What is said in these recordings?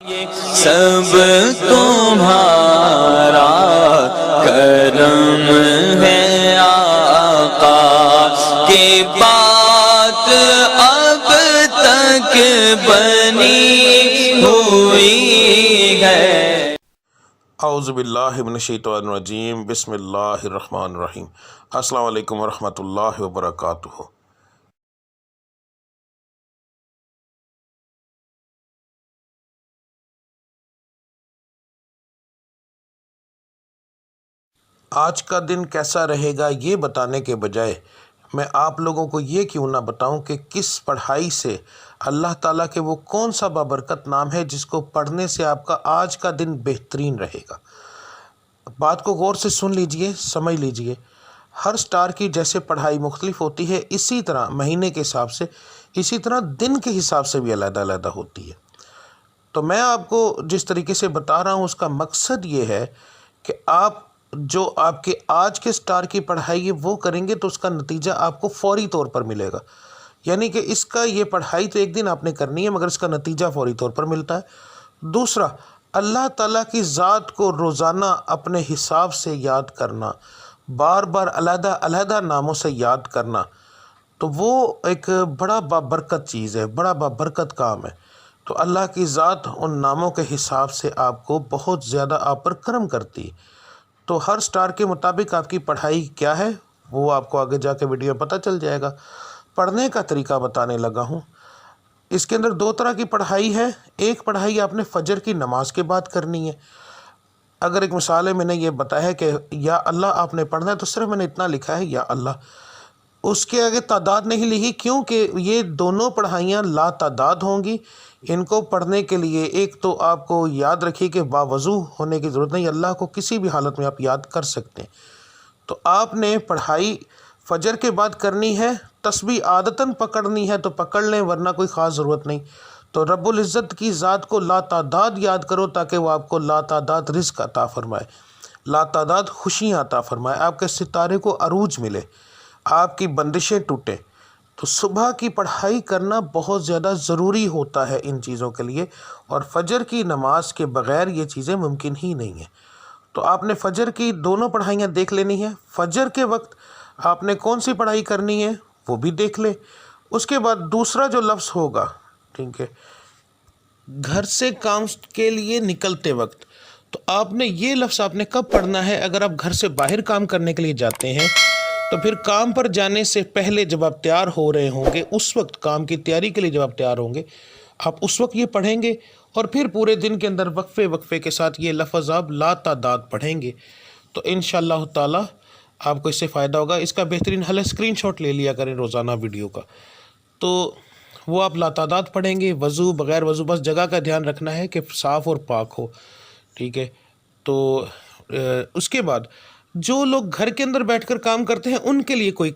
سب تمہارا کرم ہے آقا کی بات اب تک بنی ہوئی ہے۔ اعوذ باللہ من الشیطان الرجیم، بسم اللہ الرحمن الرحیم۔ السلام علیکم ورحمۃ اللہ وبرکاتہ۔ آج کا دن کیسا رہے گا یہ بتانے کے بجائے میں آپ لوگوں کو یہ کیوں نہ بتاؤں کہ کس پڑھائی سے اللہ تعالیٰ کے وہ کون سا بابرکت نام ہے جس کو پڑھنے سے آپ کا آج کا دن بہترین رہے گا۔ بات کو غور سے سن لیجئے، سمجھ لیجئے۔ ہر سٹار کی جیسے پڑھائی مختلف ہوتی ہے، اسی طرح مہینے کے حساب سے، اسی طرح دن کے حساب سے بھی علیحدہ علیحدہ ہوتی ہے۔ تو میں آپ کو جس طریقے سے بتا رہا ہوں اس کا مقصد یہ ہے کہ آپ جو آپ کے آج کے سٹار کی پڑھائی ہے وہ کریں گے تو اس کا نتیجہ آپ کو فوری طور پر ملے گا۔ یعنی کہ اس کا یہ پڑھائی تو ایک دن آپ نے کرنی ہے مگر اس کا نتیجہ فوری طور پر ملتا ہے۔ دوسرا، اللہ تعالیٰ کی ذات کو روزانہ اپنے حساب سے یاد کرنا، بار بار علیحدہ علیحدہ ناموں سے یاد کرنا، تو وہ ایک بڑا بابرکت چیز ہے، بڑا بابرکت کام ہے۔ تو اللہ کی ذات ان ناموں کے حساب سے آپ کو بہت زیادہ آپ پر کرم کرتی ہے۔ تو ہر سٹار کے مطابق آپ کی پڑھائی کیا ہے وہ آپ کو آگے جا کے ویڈیو میں پتہ چل جائے گا۔ پڑھنے کا طریقہ بتانے لگا ہوں۔ اس کے اندر دو طرح کی پڑھائی ہے۔ ایک پڑھائی آپ نے فجر کی نماز کے بعد کرنی ہے۔ اگر ایک مثال ہے، میں نے یہ بتایا ہے کہ یا اللہ آپ نے پڑھنا ہے تو صرف میں نے اتنا لکھا ہے یا اللہ، اس کے آگے تعداد نہیں لکھی کیونکہ یہ دونوں پڑھائیاں لا تعداد ہوں گی۔ ان کو پڑھنے کے لیے ایک تو آپ کو یاد رکھیے کہ باوضو ہونے کی ضرورت نہیں، اللہ کو کسی بھی حالت میں آپ یاد کر سکتے ہیں۔ تو آپ نے پڑھائی فجر کے بعد کرنی ہے، تسبیح عادتاً پکڑنی ہے تو پکڑ لیں ورنہ کوئی خاص ضرورت نہیں۔ تو رب العزت کی ذات کو لا تعداد یاد کرو تاکہ وہ آپ کو لا تعداد رزق عطا فرمائے، لا تعداد خوشیاں عطا فرمائے، آپ کے ستارے کو عروج ملے، آپ کی بندشیں ٹوٹیں۔ تو صبح کی پڑھائی کرنا بہت زیادہ ضروری ہوتا ہے ان چیزوں کے لیے، اور فجر کی نماز کے بغیر یہ چیزیں ممکن ہی نہیں ہیں۔ تو آپ نے فجر کی دونوں پڑھائیاں دیکھ لینی ہیں۔ فجر کے وقت آپ نے کون سی پڑھائی کرنی ہے وہ بھی دیکھ لیں۔ اس کے بعد دوسرا جو لفظ ہوگا، ٹھیک ہے، گھر سے کام کے لیے نکلتے وقت، تو آپ نے یہ لفظ آپ نے کب پڑھنا ہے؟ اگر آپ گھر سے باہر کام کرنے کے لیے جاتے ہیں تو پھر کام پر جانے سے پہلے جب آپ تیار ہو رہے ہوں گے، اس وقت کام کی تیاری کے لیے جب آپ تیار ہوں گے، آپ اس وقت یہ پڑھیں گے، اور پھر پورے دن کے اندر وقفے وقفے کے ساتھ یہ لفظ آپ لا تعداد پڑھیں گے تو انشاءاللہ تعالی آپ کو اس سے فائدہ ہوگا۔ اس کا بہترین حل ہے اسکرین شاٹ لے لیا کریں روزانہ ویڈیو کا، تو وہ آپ لا تعداد پڑھیں گے، وضو بغیر وضو، بس جگہ کا دھیان رکھنا ہے کہ صاف اور پاک ہو، ٹھیک ہے۔ تو اس کے بعد جو لوگ گھر کے اندر بیٹھ کر کام کرتے ہیں ان کے لیے کوئی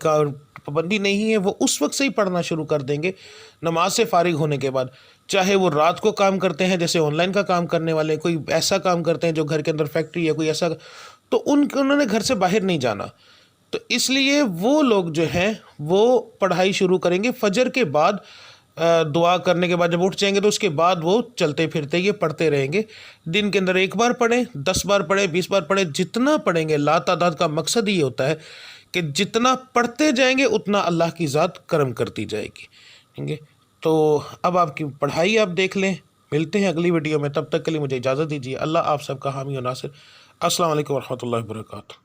پابندی نہیں ہے، وہ اس وقت سے ہی پڑھنا شروع کر دیں گے نماز سے فارغ ہونے کے بعد، چاہے وہ رات کو کام کرتے ہیں جیسے آن لائن کا کام کرنے والے، کوئی ایسا کام کرتے ہیں جو گھر کے اندر فیکٹری ہے کوئی ایسا، تو انہوں نے گھر سے باہر نہیں جانا، تو اس لیے وہ لوگ جو ہیں وہ پڑھائی شروع کریں گے فجر کے بعد، دعا کرنے کے بعد جب اٹھ جائیں گے تو اس کے بعد وہ چلتے پھرتے یہ پڑھتے رہیں گے۔ دن کے اندر ایک بار پڑھیں، 10 بار پڑھیں، 20 بار پڑھیں، جتنا پڑھیں گے۔ لا تعداد کا مقصد یہ ہوتا ہے کہ جتنا پڑھتے جائیں گے اتنا اللہ کی ذات کرم کرتی جائے گی، ٹھیک ہے۔ تو اب آپ کی پڑھائی آپ دیکھ لیں۔ ملتے ہیں اگلی ویڈیو میں، تب تک کے لیے مجھے اجازت دیجیے۔ اللہ آپ سب کا حامی و ناصر۔ السلام علیکم ورحمۃ اللہ وبرکاتہ۔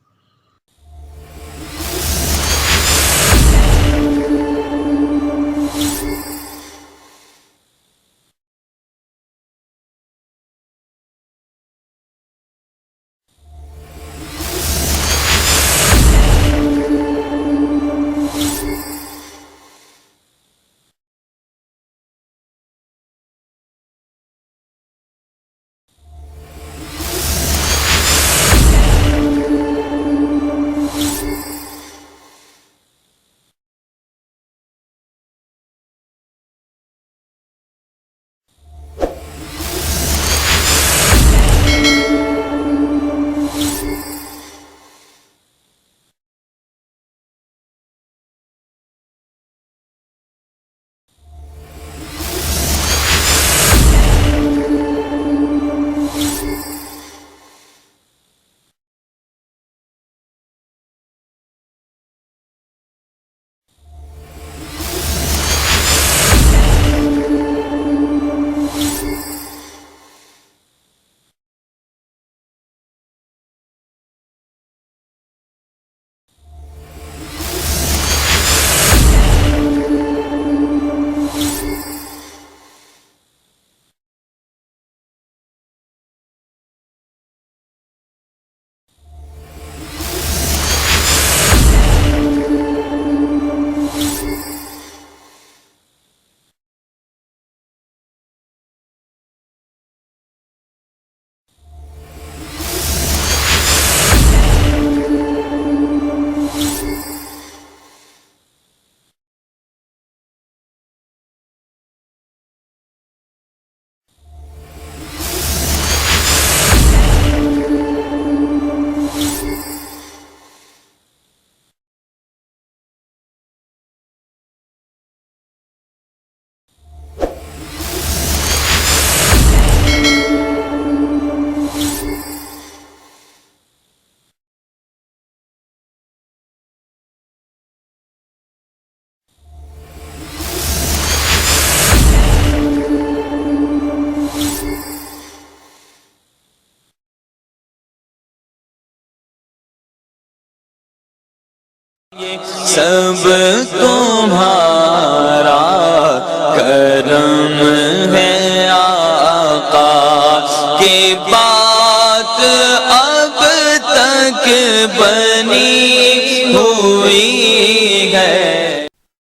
سب کو